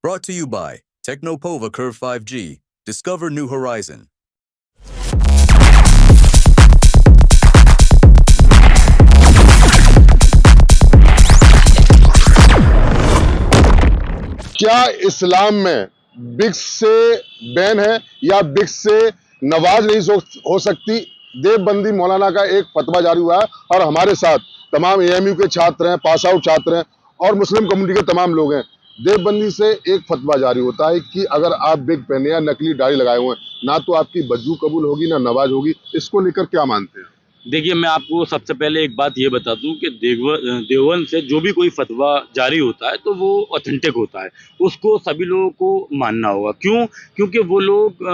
Brought to you by Technopova Curve 5G. Discover new horizon. क्या इस्लाम में बिक्स से ban है या बिक्स से नमाज नहीं हो सकती? देवबंदी मौलाना का एक फतवा जारी हुआ है और हमारे साथ तमाम एएमयू के छात्र हैं, पास आउट छात्र हैं और मुस्लिम कम्युनिटी के तमाम लोग हैं। देवबंदी से एक फतवा जारी होता है कि अगर आप बिग पहने या नकली दाढ़ी लगाए हुए हैं, ना तो आपकी वजू कबूल होगी ना नमाज होगी। इसको लेकर क्या मानते हैं? देखिए, मैं आपको सबसे पहले एक बात ये बता दूं कि देवबंद से जो भी कोई फतवा जारी होता है तो वो ऑथेंटिक होता है, उसको सभी लोगों को मानना होगा। क्यों? क्योंकि वो लोग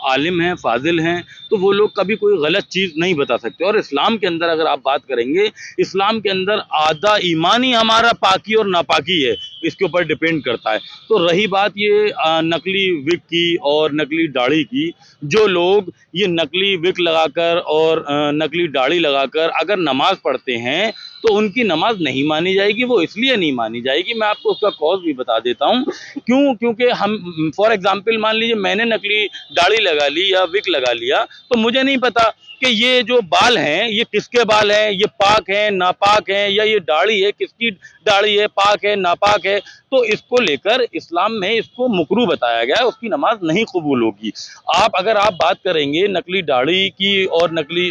आलिम हैं, फाजिल हैं, तो वो लोग कभी कोई गलत चीज़ नहीं बता सकते। और इस्लाम के अंदर अगर आप बात करेंगे, इस्लाम के अंदर आधा ईमान ही हमारा पाकी और नापाकी है, इसके ऊपर डिपेंड करता है। तो रही बात ये नकली विग की और नकली दाढ़ी की, जो लोग ये नकली विग लगाकर और नकली दाढ़ी लगाकर अगर नमाज पढ़ते हैं तो उनकी नमाज नहीं मानी जाएगी। वो इसलिए नहीं मानी जाएगी, मैं आपको उसका कॉज भी बता देता हूँ। क्यों? क्योंकि हम फॉर एग्जांपल मान लीजिए मैंने नकली दाढ़ी लगा ली या विग लगा लिया, तो मुझे नहीं पता कि ये जो बाल हैं ये किसके बाल हैं, ये पाक हैं, नापाक हैं, या ये दाढ़ी है किसकी दाढ़ी है, पाक है, नापाक है। तो इसको लेकर इस्लाम में इसको मुकरूह बताया गया है, उसकी नमाज नहीं कबूल होगी। अगर आप बात करेंगे नकली दाढ़ी की और नकली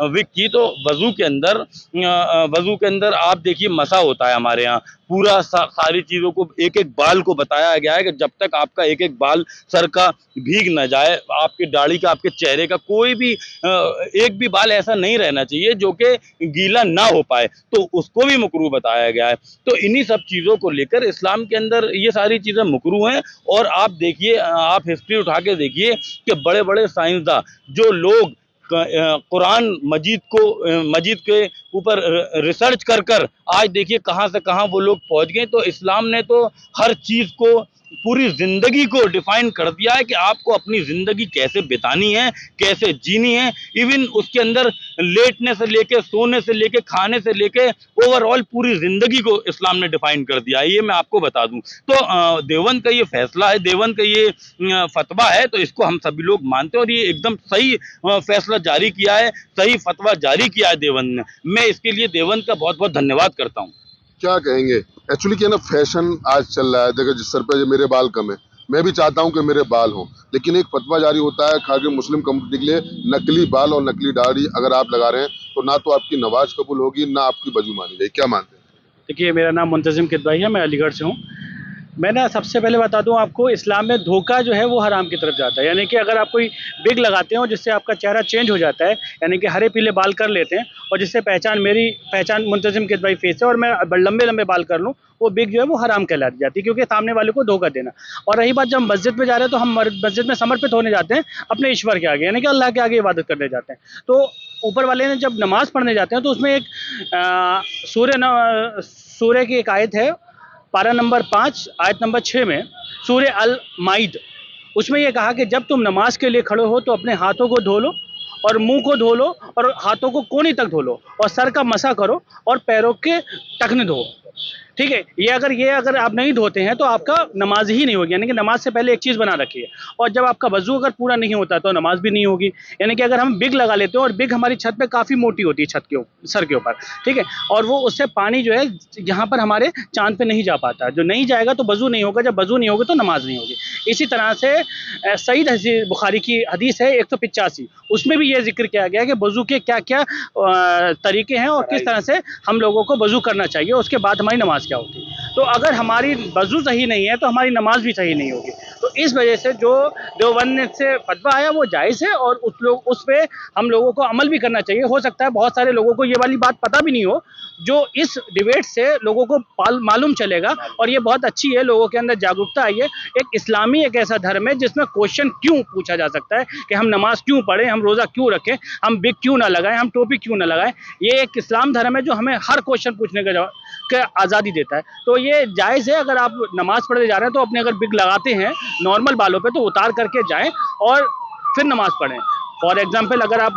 विग की, तो वजू के अंदर आप देखिए मसा होता है हमारे यहाँ। पूरा सारी चीज़ों को एक एक बाल को बताया गया है कि जब तक आपका एक एक बाल सर का भीग ना जाए, आपकी दाढ़ी का, आपके चेहरे का कोई भी एक भी बाल ऐसा नहीं रहना चाहिए जो कि गीला ना हो पाए, तो उसको भी मकरूह बताया गया है। तो इन्हीं सब चीज़ों को लेकर इस्लाम के अंदर ये सारी चीज़ें मकरूह हैं। और आप देखिए, आप हिस्ट्री उठा के देखिए कि बड़े बड़े साइंसदान जो लोग कुरान मजीद के ऊपर रिसर्च कर आज देखिए कहाँ से कहाँ वो लोग पहुँच गए। तो इस्लाम ने तो हर चीज़ को, पूरी ज़िंदगी को डिफाइन कर दिया है कि आपको अपनी ज़िंदगी कैसे बितानी है, कैसे जीनी है। इवन उसके अंदर लेटने से लेके, सोने से लेके, खाने से लेके ओवरऑल पूरी ज़िंदगी को इस्लाम ने डिफाइन कर दिया है, ये मैं आपको बता दूं। तो देवबंद का ये फैसला है, देवबंद का ये फतवा है, तो इसको हम सभी लोग मानते हैं और ये एकदम सही फैसला जारी किया है, सही फतवा जारी किया है देवबंद ने। मैं इसके लिए देवबंद का बहुत बहुत धन्यवाद करता हूँ। क्या कहेंगे? एक्चुअली क्या ना, फैशन आज चल रहा है। देखो, जिस सर पे मेरे बाल कम है, मैं भी चाहता हूं कि मेरे बाल हों, लेकिन एक फतवा जारी होता है खास मुस्लिम कम्युनिटी के लिए, नकली बाल और नकली दाढ़ी अगर आप लगा रहे हैं तो ना तो आपकी नमाज कबूल होगी ना आपकी वजू मानी जाएगी। क्या मानते हैं? देखिए, मेरा नाम मुंतजिम किदवाई है, मैं अलीगढ़ से हूँ। मैं ना सबसे पहले बता दूं आपको, इस्लाम में धोखा जो है वो हराम की तरफ जाता है। यानी कि अगर आप कोई विग लगाते हो जिससे आपका चेहरा चेंज हो जाता है, यानी कि हरे पीले बाल कर लेते हैं और जिससे मेरी पहचान मुंतजिम किदवाई फेस है और मैं लंबे लंबे बाल कर लूँ, वो विग जो है वो हराम कहलाती जाती है, क्योंकि सामने वाले को धोखा देना। और रही बात, जब हम मस्जिद में जा रहे हैं तो हम मस्जिद में समर्पित होने जाते हैं अपने ईश्वर के आगे, यानी कि अल्लाह के आगे इबादत करने जाते हैं। तो ऊपर वाले ने जब नमाज पढ़ने जाते हैं तो उसमें एक सूर्य की एक आयत है, पारा नंबर 5 आयत नंबर 6 में, सूर्य अल माइद, उसमें यह कहा कि जब तुम नमाज के लिए खड़े हो तो अपने हाथों को धो लो और मुंह को धो लो और हाथों को कोहनी तक धो लो और सर का मसा करो और पैरों के टखने धो। ठीक है, ये अगर आप नहीं धोते हैं तो आपका नमाज ही नहीं होगी। यानी कि नमाज से पहले एक चीज़ बना रखिए। और जब आपका वजू अगर पूरा नहीं होता तो नमाज भी नहीं होगी। यानी कि अगर हम बिग लगा लेते हैं, और बिग हमारी छत पे काफ़ी मोटी होती है, छत के सर के ऊपर, ठीक है, और वो उससे पानी जो है यहाँ पर हमारे चांद पे नहीं जा पाता, जो नहीं जाएगा तो वजू नहीं होगा, जब वजू नहीं होगा तो नमाज नहीं होगी। इसी तरह से सईद बुखारी की हदीस है 185, उसमें भी ये जिक्र किया गया है कि वजू के क्या क्या तरीके हैं और किस तरह से हम लोगों को वजू करना चाहिए, उसके बाद हमारी नमाज क्या होती है। तो अगर हमारी वजू सही नहीं है तो हमारी नमाज भी सही नहीं होगी। तो इस वजह से जो देवबंद से फतवा आया वो जायज़ है और उस पे हम लोगों को अमल भी करना चाहिए। हो सकता है बहुत सारे लोगों को ये वाली बात पता भी नहीं हो, जो इस डिबेट से लोगों को मालूम चलेगा और ये बहुत अच्छी है, लोगों के अंदर जागरूकता आई है। एक इस्लामी एक ऐसा धर्म है जिसमें क्वेश्चन क्यों पूछा जा सकता है कि हम नमाज क्यों पढ़ें, हम रोज़ा क्यों रखें, हम बिग क्यों ना लगाएं, हम टोपी क्यों ना लगाएं। ये एक इस्लाम धर्म है जो हमें हर क्वेश्चन पूछने का आज़ादी देता है। तो ये जायज़ है, अगर आप नमाज़ पढ़ने जा रहे हैं तो अपने अगर बिग लगाते हैं नॉर्मल बालों पे तो उतार करके जाएं और फिर नमाज़ पढ़ें। फॉर एग्जांपल, अगर आप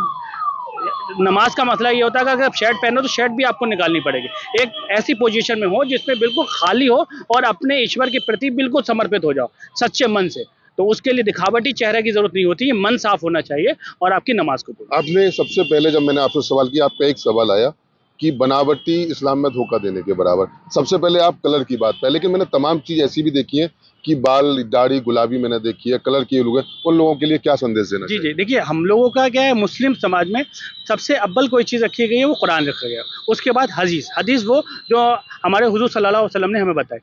नमाज का मसला ये होता है कि अगर आप शर्ट पहनो तो शर्ट भी आपको निकालनी पड़ेगी, एक ऐसी पोजीशन में हो जिसमें बिल्कुल खाली हो और अपने ईश्वर के प्रति बिल्कुल समर्पित हो जाओ सच्चे मन से। तो उसके लिए दिखावटी चेहरे की जरूरत नहीं होती है, मन साफ होना चाहिए और आपकी नमाज को पढ़ो। आपने सबसे पहले जब मैंने आपसे सवाल किया, आपका एक सवाल आया कि बनावटी इस्लाम में धोखा देने के बराबर। सबसे पहले आप कलर की बात पर, लेकिन मैंने तमाम चीज ऐसी भी देखी है कि बाल दाढ़ी गुलाबी मैंने देखी है, कलर किए लोग हैं, उन लोगों के लिए क्या संदेश देना जी चाहिए? जी, देखिए हम लोगों का क्या है, मुस्लिम समाज में सबसे अव्वल कोई चीज़ रखी गई है वो कुरान रखा गया, उसके बाद हदीस। हदीस वो जो हमारे हुजूर सल्लल्लाहु अलैहि वसल्लम ने हमें बताई।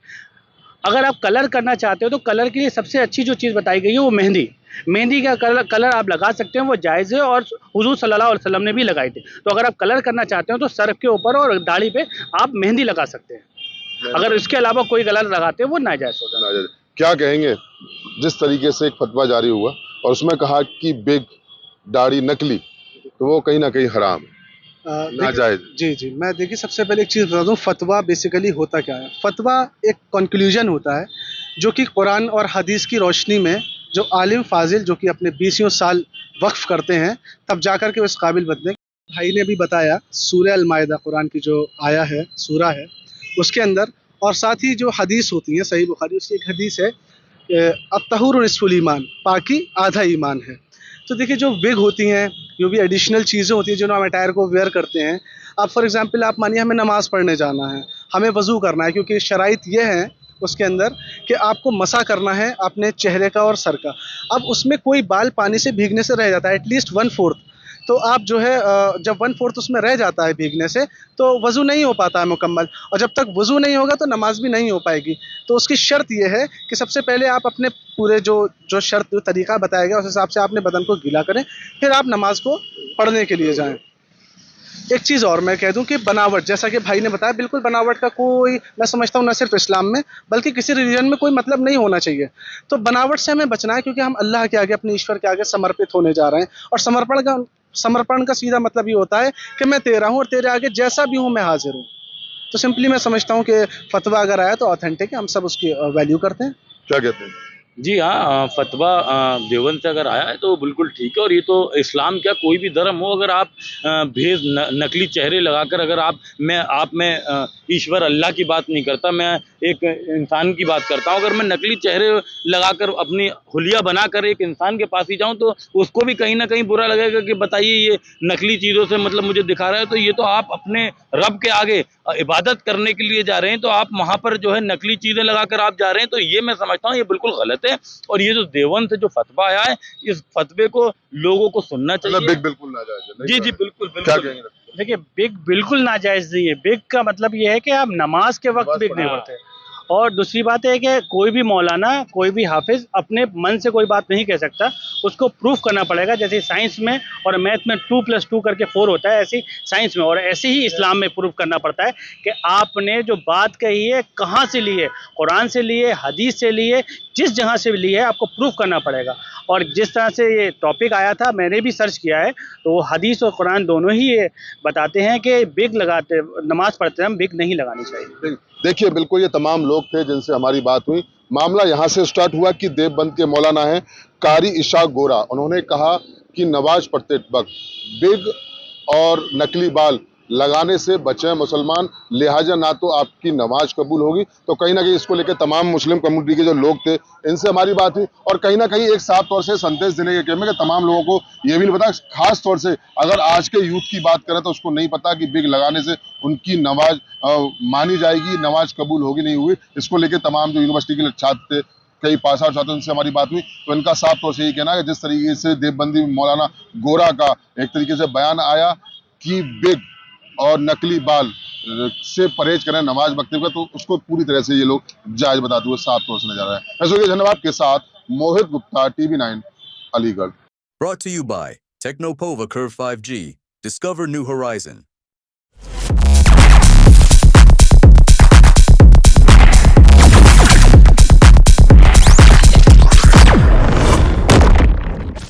अगर आप कलर करना चाहते हो तो कलर के लिए सबसे अच्छी जो चीज़ बताई गई है वो मेहंदी। मेहंदी का कलर आप लगा सकते हैं, वो जायज़ है और हुजूर सल्लल्लाहु अलैहि वसल्लम ने भी लगाई थी। तो अगर आप कलर करना चाहते हो तो सर के ऊपर और दाढ़ी पे आप मेहंदी लगा सकते हैं। अगर इसके अलावा कोई कलर लगाते हो वो नाजायज़ होगा। नाजायज। क्या कहेंगे जिस तरीके से एक फतवा जारी हुआ और उसमें कहा कि बिग दाढ़ी नकली, तो वो कहीं ना कहीं हराम है, नाजायज? जी जी, मैं देखिए सबसे पहले एक चीज़ बता दूं, फतवा बेसिकली होता क्या है। फतवा एक कंक्लूजन होता है जो कि कुरान और हदीस की रोशनी में जो आलिम फाजिल जो कि अपने 20 साल वक्फ करते हैं तब जाकर के उस काबिल बनते हैं। भाई ने भी बताया सूरह अल माइदा कुरान की जो आया है, सूरा है, उसके अंदर, और साथ ही जो हदीस होती हैं सही बुखारी, उसकी एक हदीस है अत्तहुर निस्फुल ईमान, पाकी आधा ईमान है। तो देखिए जो विग होती हैं, जो भी एडिशनल चीज़ें होती हैं जो हम अटायर को वेयर करते हैं, आप फॉर एग्जांपल आप मानिए हमें नमाज़ पढ़ने जाना है, हमें वज़ू करना है, क्योंकि शराइत ये है उसके अंदर कि आपको मसा करना है अपने चेहरे का और सर का। अब उसमें कोई बाल पानी से भीगने से रह जाता है एटलीस्ट 1/4, तो आप जो है जब 1/4 उसमें रह जाता है भीगने से तो वज़ू नहीं हो पाता है मुकम्मल, और जब तक वज़ू नहीं होगा तो नमाज भी नहीं हो पाएगी। तो उसकी शर्त ये है कि सबसे पहले आप अपने पूरे जो शर्त जो तरीका बताया गया उस हिसाब से आपने बदन को गीला करें, फिर आप नमाज को पढ़ने के लिए जाएं। एक चीज़ और मैं कह दूं कि बनावट, जैसा कि भाई ने बताया, बिल्कुल बनावट का कोई, मैं समझता हूँ, न सिर्फ इस्लाम में बल्कि किसी रिलीजन में कोई मतलब नहीं होना चाहिए। तो बनावट से हमें बचना है, क्योंकि हम अल्लाह के आगे, अपने ईश्वर के आगे समर्पित होने जा रहे हैं। और समर्पण का सीधा मतलब ये होता है कि मैं तेरा हूँ और तेरे आगे जैसा भी हूँ मैं हाजिर हूँ। तो सिंपली मैं समझता हूँ कि फतवा अगर आया तो ऑथेंटिक है, हम सब उसकी वैल्यू करते हैं। क्या कहते हैं? जी हाँ, फतवा देवबंद से अगर आया है तो बिल्कुल ठीक है। और ये तो इस्लाम क्या कोई भी धर्म हो, अगर आप नकली चेहरे लगाकर, अगर आप में ईश्वर अल्लाह की बात नहीं करता, मैं एक इंसान की बात करता हूँ। अगर मैं नकली चेहरे लगाकर अपनी हुलिया बनाकर एक इंसान के पास ही जाऊँ तो उसको भी कहीं ना कहीं बुरा लगेगा कि बताइए ये नकली चीज़ों से मतलब मुझे दिखा रहा है। तो ये तो आप अपने रब के आगे इबादत करने के लिए जा रहे हैं, तो आप वहाँ पर जो है नकली चीज़ें लगाकर आप जा रहे हैं, तो ये मैं समझता हूँ ये बिल्कुल गलत है। और ये जो देवबंद से जो फतवा आया है, इस फतवे को लोगों को सुनना मतलब चाहिए। बिग बिल्कुल नाजायज है, नहीं जी जी, कराना। बिल्कुल क्या बिल्कुल। कहेंगे? देखिए बिग बिल्कुल नाजायज़ नहीं है। बिग का मतलब ये है कि आप नमाज के वक्त नमाज बिग नहीं पढ़ना। पढ़ते। और दूसरी बात है कि कोई भी मौलाना, कोई भी हाफिज अपने मन से कोई बात नहीं कह सकता, उसको प्रूफ करना पड़ेगा। जैसे साइंस में और मैथ में 2+2 करके 4 होता है, ऐसे ही साइंस में और ऐसे ही इस्लाम में प्रूफ करना पड़ता है कि आपने जो बात कही है कहाँ से ली है, कुरान से ली है, हदीस से ली है, जिस जगह से ली है आपको प्रूफ करना पड़ेगा। और जिस तरह से ये टॉपिक आया था, मैंने भी सर्च किया है, तो वो हदीस और कुरान दोनों ही ये बताते हैं कि बिग लगाते, नमाज पढ़ते हम बिग नहीं लगानी चाहिए। देखिए, बिल्कुल ये तमाम लोग थे जिनसे हमारी बात हुई। मामला यहाँ से स्टार्ट हुआ कि देवबंद के मौलाना हैं कारी इशाक गोरा, उन्होंने कहा कि नमाज पढ़ते वक्त बिग और नकली बाल लगाने से बचें मुसलमान, लिहाजा ना तो आपकी नमाज कबूल होगी। तो कहीं ना कहीं इसको लेकर तमाम मुस्लिम कम्युनिटी के जो लोग थे इनसे हमारी बात हुई, और कहीं ना कहीं एक साफ तौर से संदेश देने के केम में कि तमाम लोगों को ये भी नहीं पता, खास तौर से अगर आज के यूथ की बात करें तो उसको नहीं पता कि बिग लगाने से उनकी नमाज मानी जाएगी, नमाज कबूल होगी नहीं हुई। इसको लेकर तमाम जो यूनिवर्सिटी के छात्र थे, कई पास आउट छात्र, उनसे हमारी बात हुई, तो इनका साफ तौर से यही कहना है कि जिस तरीके से देवबंदी मौलाना गोरा का एक तरीके से बयान आया कि बिग और नकली बाल से परहेज करें नमाज वक्त का, तो उसको पूरी तरह से ये लोग जायज बताते हुए साफ तौर से नजर आ रहा है। ऐसे धन्यवाद के साथ मोहित Gupta, TV9 Aligarh. Brought to you by Technopova Curve 5G. Discover new horizon.